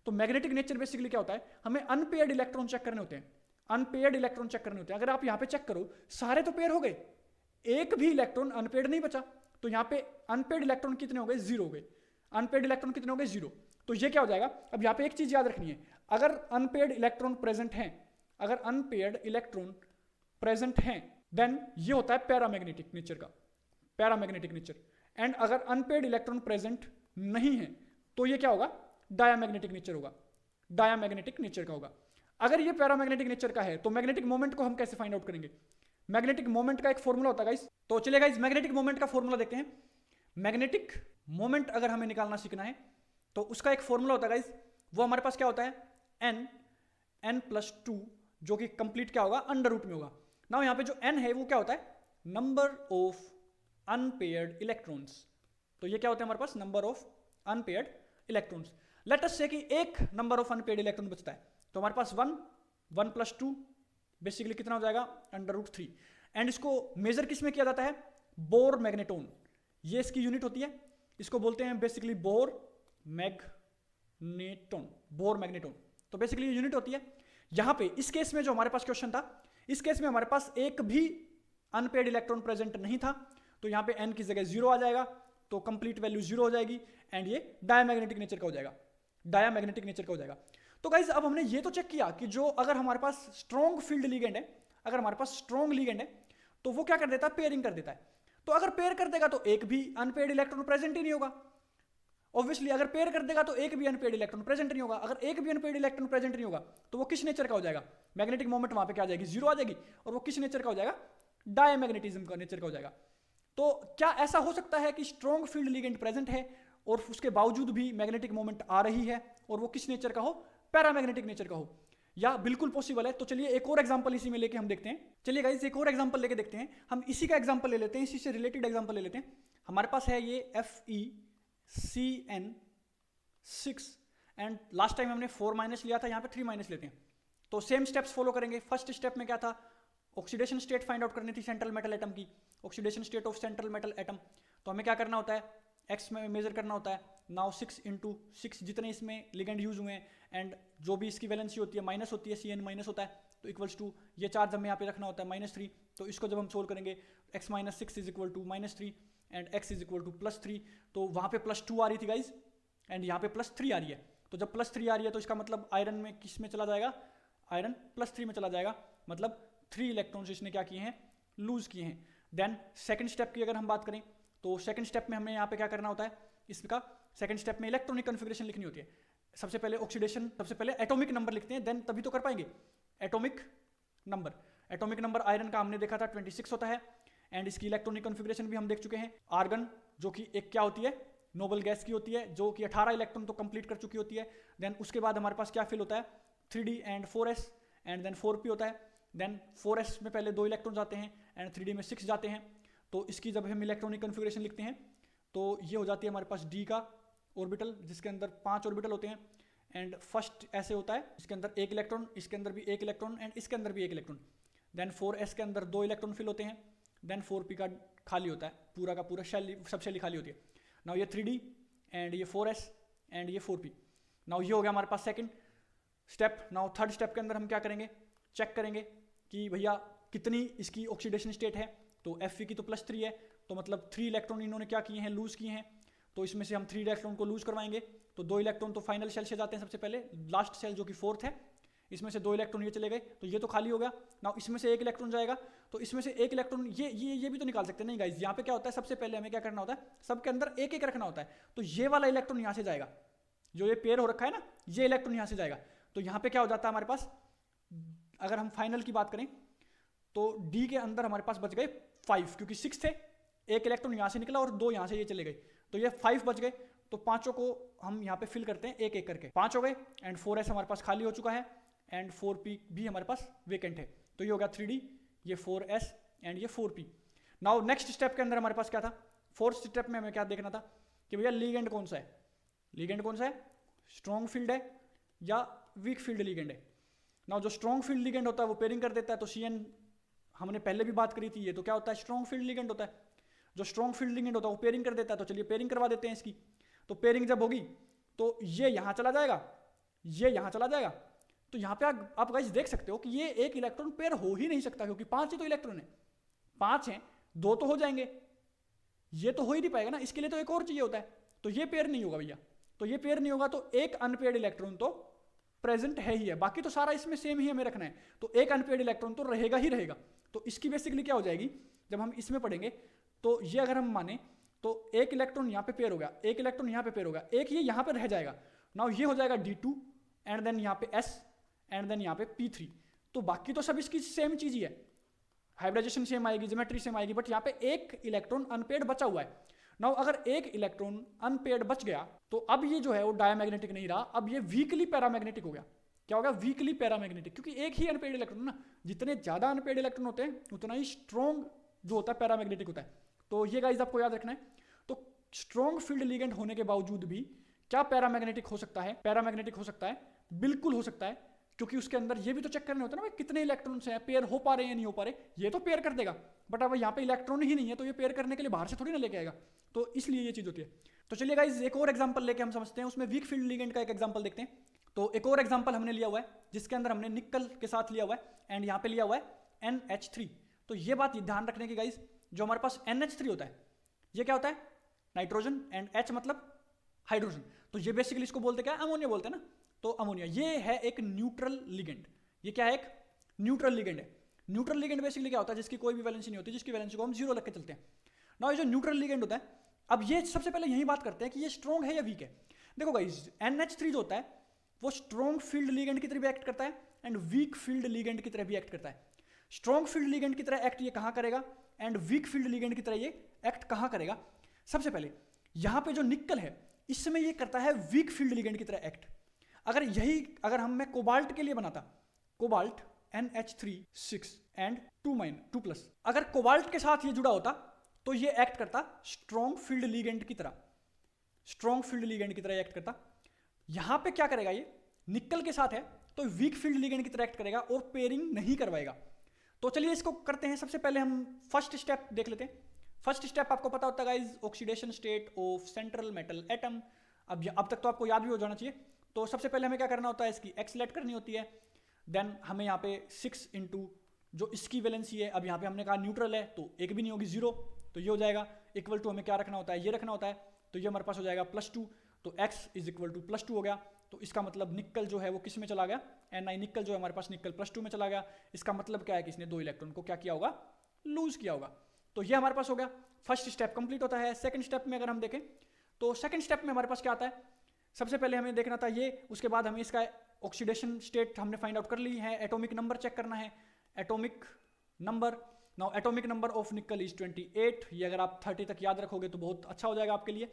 तो मैग्नेटिक नेचर बेसिकली क्या होता है, हमें अनपेयर्ड इलेक्ट्रॉन चेक करने होते हैं, अनपेयर्ड इलेक्ट्रॉन चेक करने होते हैं। अगर आप यहाँ पे चेक करो सारे तो पेयर हो गए, एक भी इलेक्ट्रॉन अनपेयर्ड नहीं बचा। तो यहाँ पे अनपेयर्ड इलेक्ट्रॉन कितने हो गए, 0 हो गए। अनपेयर्ड इलेक्ट्रॉन कितने हो गए, 0। तो ये क्या हो जाएगा, अब यहाँ पे एक चीज याद रखनी है, अगर अनपेयर्ड इलेक्ट्रॉन प्रेजेंट है, अगर अनपेयर्ड इलेक्ट्रॉन प्रेजेंट है देन ये होता है पैरामैग्नेटिक नेचर का, पैरामैग्नेटिक नेचर। एंड अगर अनपेयर्ड इलेक्ट्रॉन प्रेजेंट नहीं है तो ये क्या होगा, डायामैग्नेटिक नेचर होगा, डायामैग्नेटिक नेचर का होगा। अगर ये पैरामैग्नेटिक नेचर का है तो मैग्नेटिक मोमेंट को हम कैसे फाइंड आउट करेंगे, मैग्नेटिक मोमेंट का एक फॉर्मूला होता है गाइस। तो चलिए गाइस मैग्नेटिक मोमेंट का फॉर्मूला देखते हैं। मैग्नेटिक मोमेंट अगर हमें निकालना सीखना है तो उसका एक फॉर्मूला होता है गाइस, वो हमारे पास क्या होता है, n+2 जो कि कंप्लीट क्या होगा, अंडर रूट में होगा। नाउ यहाँ पे जो n है वो क्या होता है, नंबर ऑफ अनपेयर्ड इलेक्ट्रॉन्स। तो ये क्या होता है हमारे पास, number of unpaired electrons. Let us say कि एक नंबर ऑफ अनपेयर्ड इलेक्ट्रॉन बचता है तो हमारे पास 1+2 बेसिकली कितना हो जाएगा, √3। एंड इसको मेजर किस में किया जाता है, बोर मैग्नेटोन, ये इसकी यूनिट होती है। इसको बोलते हैं basically bore magneton, bore magneton. तो बेसिकली ये यूनिट होती है। यहां पे इस केस में जो हमारे पास क्वेश्चन था, इस केस में हमारे पास एक भी अनपेयर्ड इलेक्ट्रॉन प्रेजेंट नहीं था, तो यहां पे n की जगह 0 आ जाएगा, तो कंप्लीट वैल्यू 0 हो जाएगी एंड ये डायमैग्नेटिक नेचर का हो जाएगा, डायमैग्नेटिक नेचर का हो जाएगा। तो गाइज अब हमने ये तो चेक किया कि जो अगर हमारे पास स्ट्रॉन्ग फील्ड लिगेंड है, अगर हमारे पास स्ट्रॉन्ग लिगेंड है तो वो क्या कर देता है, पेयरिंग कर देता है। तो अगर पेयर कर देगा तो एक भी अनपेयर्ड इलेक्ट्रॉन प्रेजेंट ही नहीं होगा। ऑब्वियसली अगर पेयर कर देगा तो एक भी अनपेयर्ड इलेक्ट्रॉन प्रेजेंट नहीं होगा। अगर एक भी अनपेयर्ड इलेक्ट्रॉन प्रेजेंट नहीं होगा तो वो किस नेचर का हो जाएगा, मैग्नेटिक मोमेंट वहां पे क्या आ जाएगी, 0 आ जाएगी, और वो किस नेचर का हो जाएगा, डायमैग्नेटिज्म का नेचर का हो जाएगा। तो क्या ऐसा हो सकता है कि स्ट्रॉन्ग फील्ड लिगेंड प्रेजेंट है और उसके बावजूद भी मैग्नेटिक मोमेंट आ रही है और वो किस नेचर का हो, पैरामैग्नेटिक नेचर का हो, या बिल्कुल पॉसिबल है। तो चलिए एक और एग्जांपल इसी में लेके हम देखते हैं। चलिए गाइस एक और एग्जांपल लेके देखते हैं, हम इसी का एग्जांपल ले लेते हैं, इसी से रिलेटेड एग्जांपल ले लेते हैं। हमारे पास है ये FeCN6 एंड लास्ट टाइम हमने 4- लिया था, यहाँ पे 3- लेते हैं। तो सेम स्टेप्स फॉलो करेंगे। फर्स्ट स्टेप में क्या था, ऑक्सीडेशन स्टेट फाइंड आउट करनी थी सेंट्रल मेटल एटम की, oxidation state of central metal atom. तो हमें क्या करना होता है, एक्स में मेजर करना होता है। नाउ 6 जितने इसमें लिगेंड यूज हुए हैं एंड जो भी इसकी वैलेंसी होती है माइनस होती है, Cn- होता है, तो इक्वल्स टू ये चार्ज हमें यहाँ पे रखना होता है -3। तो इसको जब हम सोल्व करेंगे x - 6 = -3 एंड x = +3, तो वहाँ पे +2 आ रही थी गाइज एंड यहाँ पे +3 आ रही है। तो जब +3 आ रही है तो इसका मतलब आयरन में किस में चला जाएगा, आयरन +3 में चला जाएगा, मतलब 3 इलेक्ट्रॉन्स इसने क्या किए हैं, लूज किए हैं। देन सेकंड स्टेप की अगर हम बात करें तो सेकंड स्टेप में हमें यहाँ पे क्या करना होता है, इसका सेकंड स्टेप में इलेक्ट्रॉनिक कॉन्फ़िगरेशन लिखनी होती है। सबसे पहले ऑक्सीडेशन, सबसे पहले एटॉमिक नंबर लिखते हैं, देन तभी तो कर पाएंगे। एटॉमिक एटॉमिक नंबर आयरन का हमने देखा था 26 होता है, एंड इसकी इलेक्ट्रॉनिक कॉन्फ़िगरेशन भी हम देख चुके हैं। आर्गन जो कि एक क्या होती है, नोबल गैस की होती है, जो कि 18 इलेक्ट्रॉन तो कंप्लीट कर चुकी होती है। देन उसके बाद हमारे पास क्या फिल होता है, 3d and 4s, and then 4p होता है। देन 4s में पहले 2 इलेक्ट्रॉन जाते हैं एंड 3d में 6 जाते हैं। तो इसकी जब हम इलेक्ट्रॉनिक कॉन्फ़िगरेशन लिखते हैं तो ये हो जाती है हमारे पास d का ऑर्बिटल, जिसके अंदर 5 ऑर्बिटल होते हैं। एंड फर्स्ट ऐसे होता है, इसके अंदर 1 इलेक्ट्रॉन, इसके अंदर भी 1 इलेक्ट्रॉन, एंड इसके अंदर भी 1 इलेक्ट्रॉन। देन 4s के अंदर 2 इलेक्ट्रॉन फिल होते हैं। देन 4p का खाली होता है, पूरा का पूरा शेल, सब शेल खाली होती है। नाउ ये 3d एंड ये 4s एंड ये 4p। नाउ ये हो गया हमारे पास second step. Now third step के अंदर हम क्या करेंगे, चेक करेंगे कि भैया कितनी इसकी ऑक्सीडेशन स्टेट है। तो Fe की तो +3 है, तो मतलब 3 इलेक्ट्रॉन इन्होंने क्या किए हैं, लूज किए हैं। तो इसमें से हम 3 इलेक्ट्रॉन को लूज करवाएंगे। तो 2 इलेक्ट्रॉन तो फाइनल शेल से जाते हैं सबसे पहले, लास्ट शेल जो कि 4th है, इसमें से 2 इलेक्ट्रॉन ये चले गए, तो ये तो खाली हो गया। नाउ इसमें से 1 इलेक्ट्रॉन जाएगा, तो इसमें से 1 इलेक्ट्रॉन ये भी तो निकाल सकते हैं। नहीं गाइज, यहाँ पे क्या होता है, सबसे पहले हमें क्या करना होता है, सबके अंदर 1-1 रखना होता है। तो ये वाला इलेक्ट्रॉन यहाँ से जाएगा, जो ये पेयर हो रखा है ना, ये इलेक्ट्रॉन यहाँ से जाएगा। तो यहाँ पे क्या हो जाता है हमारे पास, अगर हम फाइनल की बात करें तो डी के अंदर हमारे पास बच गए 5, क्योंकि 6 थे, 1 इलेक्ट्रॉन यहाँ से निकला और 2 यहाँ से ये चले गए, तो ये 5 बच गए। तो पांचों को हम यहाँ पे फिल करते हैं 1-1 करके, 5 हो गए। एंड 4s हमारे पास खाली हो चुका है, एंड 4p भी हमारे पास वेकेंट है। तो ये हो गया 3d, ये 4s एंड ये 4p। नाउ नेक्स्ट स्टेप के अंदर हमारे पास क्या था, फोर्थ स्टेप में हमें क्या देखना था कि भैया लीगेंड कौन सा है, लीगेंड कौन सा है, स्ट्रॉन्ग फील्ड है या वीक फील्ड लीगेंड है। नाउ जो स्ट्रॉन्ग फील्ड लीगेंड होता है वो पेयरिंग कर देता है, तो CN हमने पहले भी बात करी थी, ये तो क्या होता है, स्ट्रॉन्ग फील्ड लीगेंड होता है। जो स्ट्रॉन्ग फील्ड लीगेंड होता है वो पेयरिंग कर देता है, तो चलिए पेयरिंग करवा देते हैं इसकी। तो पेयरिंग जब होगी तो ये यहाँ चला जाएगा, ये यहाँ चला जाएगा। तो यहाँ पे आप गाइस देख सकते हो कि ये 1 इलेक्ट्रॉन पेयर हो ही नहीं सकता, क्योंकि 5 ही तो इलेक्ट्रॉन है, 5 हैं, 2 तो हो जाएंगे, ये तो हो ही नहीं पाएगा ना, इसके लिए तो एक और चाहिए होता है। तो ये पेयर नहीं होगा भैया, तो ये पेयर नहीं होगा, तो एक अनपेयर्ड इलेक्ट्रॉन तो प्रेजेंट है ही है, बाकी तो सारा इसमें सेम ही हमें रखना है। तो एक अनपेयर्ड इलेक्ट्रॉन तो रहेगा ही रहेगा। तो इसकी बेसिकली क्या हो जाएगी, जब हम इसमें पढ़ेंगे तो ये अगर हम माने तो 1 इलेक्ट्रॉन यहाँ पे पेयर हो गया, 1 इलेक्ट्रॉन यहाँ पे पेयर हो गया, एक ये यहाँ पे रह जाएगा। नाउ ये हो जाएगा D2 एंड देन यहाँ पे S एंड देन यहाँ पे P3। तो बाकी तो सब इसकी सेम चीज ही है, हाइब्रिडाइजेशन सेम आएगी, ज्योमेट्री सेम आएगी, बट यहाँ पे 1 इलेक्ट्रॉन अनपेयर्ड बचा हुआ है। नाउ अगर 1 इलेक्ट्रॉन अनपेयर्ड बच गया तो अब ये जो है वो डायमैग्नेटिक नहीं रहा, अब ये वीकली पैरामैग्नेटिक हो गया। क्या होगा, वीकली पैरामैग्नेटिक, क्योंकि एक ही अनपेयर्ड इलेक्ट्रॉन ना, जितने ज्यादा अनपेयर्ड इलेक्ट्रॉन होते हैं उतना ही स्ट्रॉन्ग जो होता है पैरामैग्नेटिक होता है। तो ये गाइस आपको याद रखना है। तो स्ट्रॉन्ग फील्ड लिगेंड होने के बावजूद भी क्या पैरामैग्नेटिक हो सकता है, पैरामैग्नेटिक हो सकता है, बिल्कुल हो सकता है, क्योंकि उसके अंदर ये भी तो चेक करने होता है ना, कितने इलेक्ट्रॉन्स हैं, पेयर हो पा रहे हैं या नहीं हो पा रहे। ये तो पेयर कर देगा, बट अब यहाँ पे इलेक्ट्रॉन ही नहीं है, तो ये पेयर करने के लिए बाहर से थोड़ी ना लेके आएगा, तो इसलिए ये चीज होती है। तो चलिए गाइस एक और एग्जांपल लेके हम समझते हैं, उसमें वीक फील्ड लिगेंड का एक एग्जांपल देखते हैं। तो एक और एग्जांपल हमने लिया हुआ है जिसके अंदर हमने निकल के साथ लिया हुआ है, एंड यहाँ पे लिया हुआ है NH3। तो ये बात ध्यान रखने की गाइस, जो हमारे पास NH3 होता है ये क्या होता है, नाइट्रोजन, एंड H मतलब हाइड्रोजन। तो ये बेसिकली इसको बोलते क्या, अमोनिया बोलते हैं ना। तो अमोनिया ये है एक न्यूट्रल लिगेंड, ये क्या है, एक न्यूट्रल लिगेंड है। न्यूट्रल लिगेंड बेसिकली क्या होता है, जिसकी कोई भी वैलेंसी नहीं होती, जिसकी वैलेंसी को हम 0 रख के चलते हैं ना। ये जो न्यूट्रल लिगेंड होता है, अब ये सबसे पहले यही बात करते हैं कि ये स्ट्रॉन्ग है या वीक है। देखो गाइस NH3 जो होता है वो स्ट्रॉन्ग फील्ड लिगेंड की तरह भी एक्ट करता है एंड वीक फील्ड लिगेंड की तरह भी एक्ट करता है। स्ट्रॉन्ग फील्ड लिगेंड की तरह एक्ट ये कहां करेगा एंड वीक फील्ड लिगेंड की तरह ये एक्ट कहां करेगा। सबसे पहले यहां पे जो निकल है इसमें ये करता है वीक फील्ड लिगेंड की तरह एक्ट। अगर हम मैं कोबाल्ट के लिए बनाता, कोबाल्ट NH3 6 एंड 2-, अगर कोबाल्ट के साथ ये जुड़ा होता तो ये एक्ट करता स्ट्रॉन्ग फील्ड लिगेंड की तरह, स्ट्रॉन्ग फील्ड लिगेंड की तरह एक्ट करता। यहां पे क्या करेगा, ये निकल के साथ है तो वीक फील्ड लिगेंड की तरह एक्ट करेगा और पेयरिंग नहीं करवाएगा। तो चलिए इसको करते हैं। सबसे पहले हम फर्स्ट स्टेप देख लेते हैं। फर्स्ट स्टेप आपको पता होता है guys, oxidation state of central metal atom. अब तक तो आपको याद भी हो जाना चाहिए। तो सबसे पहले हमें क्या करना होता है, इसकी एक्सलेट करनी होती है। देन हमें यहाँ पे 6 इंटू जो इसकी वैलेंसी है, अब यहाँ पे हमने कहा न्यूट्रल है तो एक भी नहीं होगी, 0, तो ये हो जाएगा। इक्वल टू हमें क्या रखना होता है, ये रखना होता है, तो ये हमारे पास हो जाएगा +2, तो x इज इक्वल टू +2 हो गया। तो इसका मतलब निकल जो है वो किस में चला गया, Ni निकल जो है हमारे पास निकल +2 में चला गया। इसका मतलब क्या है कि इसने 2 इलेक्ट्रॉन को क्या किया होगा, लूज किया होगा। तो ये हमारे पास हो गया, फर्स्ट स्टेप कंप्लीट होता है। सेकंड स्टेप में अगर हम देखें तो सेकंड स्टेप में हमारे पास क्या आता है, सबसे पहले हमें देखना था ये, उसके बाद हमें इसका ऑक्सीडेशन स्टेट हमने फाइंड आउट कर ली है, एटॉमिक नंबर चेक करना है, atomic number. Now atomic number of निकल इज 28। ये अगर आप 30 तक याद रखोगे तो बहुत अच्छा हो जाएगा आपके लिए।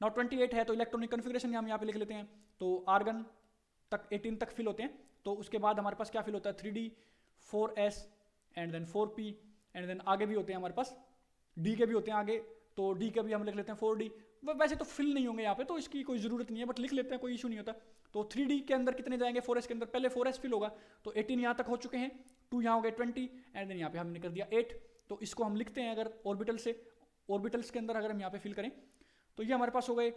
नाउ 28 है तो इलेक्ट्रॉनिक कन्फिग्रेशन हम यहाँ पे लिख लेते हैं। तो आर्गन तक 18 तक फिल होते हैं। तो उसके बाद हमारे पास क्या फिल होता है 3D 4s and then 4p and then आगे भी होते हैं हमारे पास D के भी होते हैं आगे। तो D का भी हम लिख लेते हैं 4D। वैसे तो फिल नहीं होंगे यहाँ पे तो इसकी कोई ज़रूरत नहीं है, बट लिख लेते हैं, कोई इशू नहीं होता। तो 3D के अंदर कितने जाएंगे 4s के अंदर, पहले 4s फिल होगा तो 18 यहाँ तक हो चुके हैं, 2 यहाँ हो गए 20 एंड देन यहाँ पे हमने कर दिया 8। तो इसको हम लिखते हैं अगर ऑर्बिटल से, ऑर्बिटल्स के अंदर अगर हम यहाँ पे फिल करें तो ये हमारे पास हो गए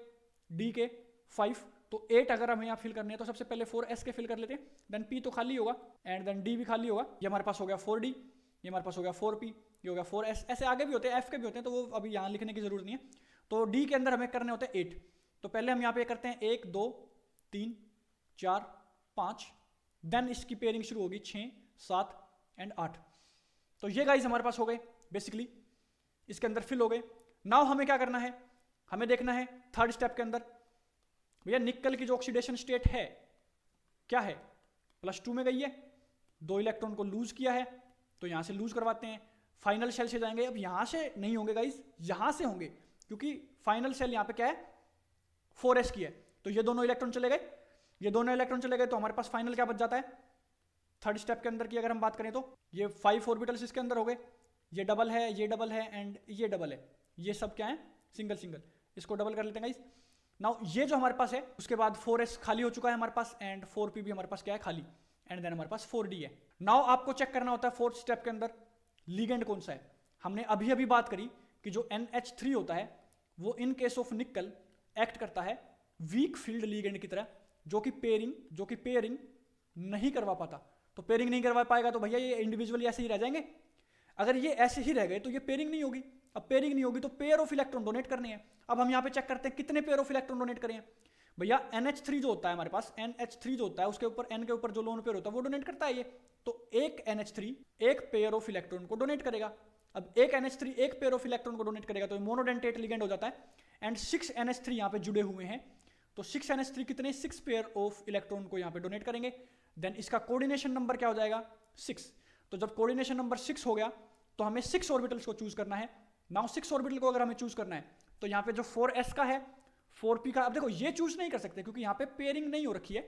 D के 5। तो 8 अगर हमें यहाँ फिल करने हैं तो सबसे पहले 4s के फिल कर लेते हैं, देन P तो खाली होगा एंड देन D भी खाली होगा। ये हमारे पास हो गया 4D, ये हमारे पास हो गया 4P, ये हो गया 4s। ऐसे आगे भी होते हैं, F के भी होते हैं, तो वो अभी यहाँ लिखने की जरूरत नहीं है। तो D के अंदर हमें करने होते हैं 8। तो पहले हम यहाँ पे करते हैं 1 2 3 4 5, देन इसकी पेयरिंग शुरू होगी 6 7 एंड 8। तो ये गाइस हमारे पास हो गए बेसिकली, इसके अंदर फिल हो गए। नाउ हमें क्या करना है, हमें देखना है थर्ड स्टेप के अंदर भैया निकल की जो ऑक्सीडेशन स्टेट है क्या है, +2 में गई है, 2 इलेक्ट्रॉन को लूज किया है तो यहां से लूज करवाते हैं। फाइनल शेल से जाएंगे, अब यहां से नहीं होंगे गाइस, यहां से होंगे क्योंकि फाइनल शेल यहां पे क्या है 4s की है। तो ये दोनों इलेक्ट्रॉन चले गए, ये दोनों इलेक्ट्रॉन चले गए, तो हमारे पास फाइनल क्या बच जाता है थर्ड स्टेप के अंदर की अगर हम बात करें तो ये 5 ऑर्बिटल्स इसके अंदर हो गए, ये डबल है, ये डबल है एंड ये डबल है, ये सब क्या है सिंगल सिंगल। इसको डबल कर लेते हैं गाइस। नाउ ये जो हमारे पास है उसके बाद 4s खाली हो चुका है हमारे पास एंड 4p भी हमारे पास क्या है खाली एंड देन हमारे पास 4d है। नाउ आपको चेक करना होता है फोर्थ स्टेप के अंदर लिगेंड कौन सा है। हमने अभी अभी बात करी कि जो NH3 होता है वो इन केस ऑफ निकल एक्ट करता है वीक फील्ड लिगेंड की तरह, जो कि पेयरिंग नहीं करवा पाता। तो पेयरिंग नहीं करवा पाएगा तो भैया ये इंडिविजुअली ऐसे ही रह जाएंगे। अगर ये ऐसे ही रह गए तो ये पेयरिंग नहीं होगी। अब पेयरिंग नहीं होगी तो पेयर ऑफ इलेक्ट्रॉन डोनेट करने हैं। अब हम यहाँ पे चेक करते हैं कितने पेयर ऑफ इलेक्ट्रॉन डोनेट करें भैया। NH3 जो होता है हमारे पास, NH3 जो होता है उसके ऊपर N के ऊपर जो लोन पेयर होता है वो डोनेट करता है ये। तो एक NH3 एक पेयर ऑफ इलेक्ट्रॉन को डोनेट करेगा। अब एक NH3 एक पेयर ऑफ इलेक्ट्रॉन को डोनेट करेगा तो मोनोडेंटेट लिगेंड हो जाता है एंड 6 NH3 यहाँ पे जुड़े हुए हैं। तो 6 NH3 कितने 6 पेयर ऑफ इलेक्ट्रॉन को यहाँ पे डोनेट करेंगे। देन इसका कोऑर्डिनेशन नंबर क्या हो जाएगा 6। तो जब कोऑर्डिनेशन नंबर 6 हो गया तो हमें 6 ऑर्बिटल्स को चूज करना है। नाउ 6 ऑर्बिटल को अगर हमें चूज करना है तो यहाँ पे जो 4s का है 4p का, अब देखो ये चूज नहीं कर सकते क्योंकि यहाँ पे पेयरिंग नहीं हो रखी है,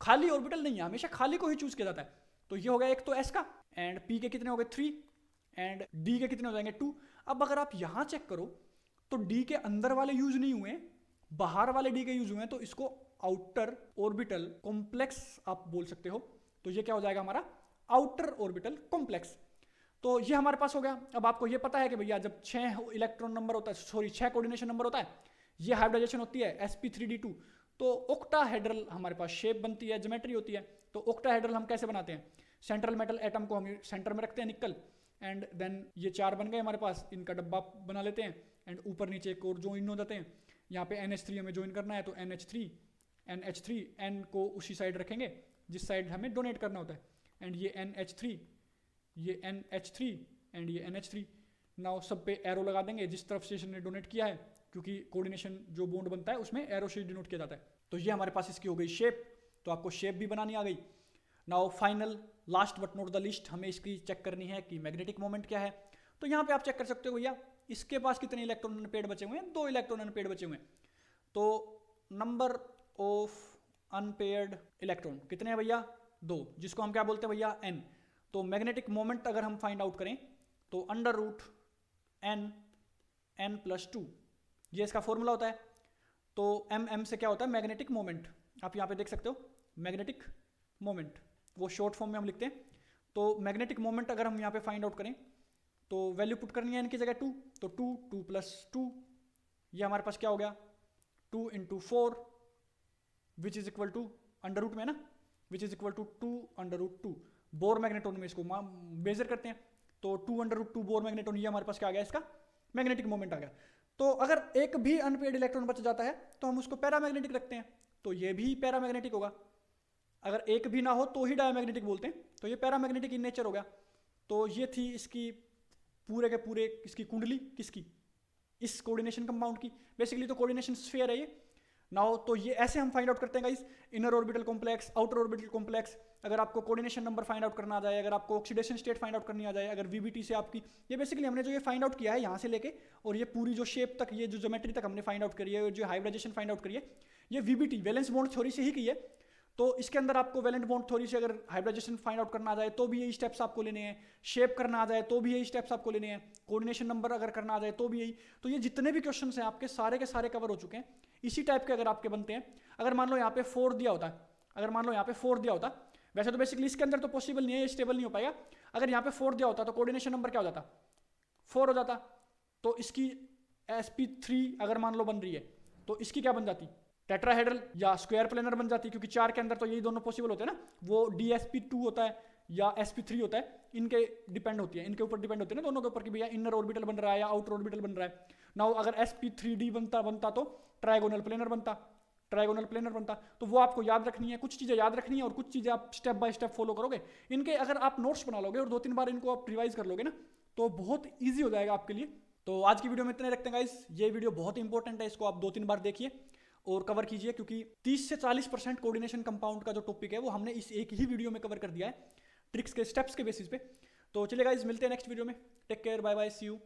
खाली ऑर्बिटल नहीं है, हमेशा खाली को ही चूज किया जाता है। तो ये हो गया एक तो s का एंड p के कितने हो गए 3 एंड d के कितने हो जाएंगे 2। अब अगर आप यहां चेक करो तो d के अंदर वाले यूज नहीं हुए, बाहर वाले d के यूज हुए हैं, तो इसको आउटर ऑर्बिटल कॉम्प्लेक्स आप बोल सकते हो। तो ये क्या हो जाएगा हमारा आउटर ऑर्बिटल कॉम्प्लेक्स। तो ये हमारे पास हो गया। अब आपको ये पता है कि भैया जब 6 इलेक्ट्रॉन नंबर होता है, सॉरी 6 कोऑर्डिनेशन नंबर होता है, ये हाइब्रिडाइजेशन होती है sp3d2, तो ऑक्टाहेड्रल हमारे पास शेप बनती है, ज्योमेट्री होती है। तो ऑक्टाहेड्रल हम कैसे बनाते हैं, सेंट्रल मेटल एटम को हम सेंटर में रखते हैं निकल एंड देन ये 4 बन गए हमारे पास, इनका डब्बा बना लेते हैं एंड ऊपर नीचे एक और ज्वाइन हो जाते हैं। यहाँ पे NH3 हमें ज्वाइन करना है तो NH3 N को उसी साइड रखेंगे जिस साइड हमें डोनेट करना होता है एंड ये NH3 एंड ये NH3। नाउ सब पे एरो लगा देंगे जिस तरफ से इसने डोनेट किया है, क्योंकि कोऑर्डिनेशन जो बॉन्ड बनता है उसमें एरो से डिनोट किया जाता है। तो ये हमारे पास इसकी हो गई शेप। तो आपको शेप भी बनानी आ गई। Now final last but not the list हमें इसकी चेक करनी है कि मैग्नेटिक मोमेंट क्या है। तो यहाँ पे आप चेक कर सकते हो भैया इसके पास कितने इलेक्ट्रॉन अनपेयर्ड बचे हुए हैं, 2 इलेक्ट्रॉन अनपेयर्ड बचे हुए हैं। तो नंबर ऑफ अनपेयर्ड इलेक्ट्रॉन कितने हैं भैया 2, जिसको हम क्या बोलते हैं भैया n। तो मैग्नेटिक मोमेंट अगर हम फाइंड आउट करें तो √n+2 ये इसका फॉर्मूला होता है। तो m से क्या होता है मैग्नेटिक मोमेंट, आप यहाँ पे देख सकते हो मैग्नेटिक मोमेंट, वो शॉर्ट फॉर्म में हम लिखते हैं। तो मैग्नेटिक मोमेंट अगर हम यहाँ पे फाइंड आउट करें तो वैल्यू पुट करनी है इनकी जगह 2, तो 2 ये हमारे पास क्या हो गया 2 × 4 which is equal to under root में ना, which is equal to 2 √2। Bohr magneton में इसको मेजर करते हैं तो 2 √2 बोर मैग्नेटोन, ये हमारे पास क्या आ गया इसका मैग्नेटिक मोमेंट आ गया। तो अगर एक भी अनपेयर्ड इलेक्ट्रॉन बच जाता है तो हम उसको पैरामैग्नेटिक रखते हैं, तो ये भी पैरामैग्नेटिक होगा। अगर एक भी ना हो तो ही डायमैग्नेटिक बोलते हैं, तो ये पैरामैग्नेटिक इन नेचर हो गया। तो ये थी इसकी पूरे के पूरे इसकी कुंडली, किसकी इस कोऑर्डिनेशन कंपाउंड की। बेसिकली तो कोऑर्डिनेशन स्फीयर है ये। नाउ तो ये ऐसे हम फाइंड आउट करते हैं guys, inner orbital complex, outer orbital complex. अगर आपको कोऑर्डिनेशन नंबर फाइंड आउट करना आ जाए, अगर आपको ऑक्सीडेशन स्टेट फाइंड आउट करनी आ जाए, अगर वीबीटी से आपकी, ये बेसिकली हमने जो ये फाइंड आउट किया है यहाँ से लेके और ये पूरी जो शेप तक, ये जो ज्योमेट्री तक हमने फाइंड आउट करी है, जो हाइब्रिडाइजेशन फाइंड आउट करी है, ये वीबीटी वैलेंस बॉन्ड थ्योरी से ही की है। तो इसके अंदर आपको वैलेंट बॉन्ड थ्योरी से अगर हाइब्रिडाइजेशन फाइंड आउट करना आ जाए तो भी यही स्टेप्स आपको लेने हैं, शेप करना आ जाए तो भी यही स्टेप्स आपको लेने हैं, कोऑर्डिनेशन नंबर अगर करना आ जाए तो भी यही। तो ये जितने भी क्वेश्चन हैं आपके सारे के सारे कवर हो चुके हैं, इसी टाइप के अगर आपके बनते हैं। अगर मान लो यहाँ पे 4 दिया होता, अगर मान लो यहाँ पे 4 दिया होता, वैसे तो बेसिकली इसके अंदर तो पॉसिबल नहीं है, ये स्टेबल नहीं हो पाएगा। अगर यहाँ पे 4 दिया होता तो कोऑर्डिनेशन नंबर क्या हो जाता, 4 हो जाता। तो इसकी sp3 अगर मान लो बन रही है तो इसकी क्या बन जाती, टेट्राहेड्रल या स्क्वायर प्लेनर बन जाती, क्योंकि 4 के अंदर तो यही दोनों पॉसिबल होते हैं ना। वो dsp2 होता है या sp3 होता है, इनके डिपेंड होती है, इनके ऊपर डिपेंड होती है ना दोनों के ऊपर कि भैया इनर ऑर्बिटल बन रहा है या आउटर ऑर्बिटल बन रहा है। नाउ अगर sp3d बनता तो ट्रायगोनल प्लेनर बनता। तो वो आपको याद रखनी है, कुछ चीज़ें याद रखनी है और कुछ चीज़ें आप स्टेप बाय स्टेप फॉलो करोगे। इनके अगर आप नोट्स बना लोगे और 2-3 बार इनको आप रिवाइज कर लोगे ना तो बहुत ईजी हो जाएगा आपके लिए। तो आज की वीडियो में इतने रखते हैं गाइस, ये वीडियो बहुत इंपॉर्टेंट है, इसको आप 2-3 बार देखिए और कवर कीजिए, क्योंकि 30 से 40% कोऑर्डिनेशन कंपाउंड का जो टॉपिक है वो हमने इस एक ही वीडियो में कवर कर दिया है, ट्रिक्स के स्टेप्स के बेसिस पे। तो चलिए गाइस, मिलते हैं नेक्स्ट वीडियो में, take care, bye bye, see you.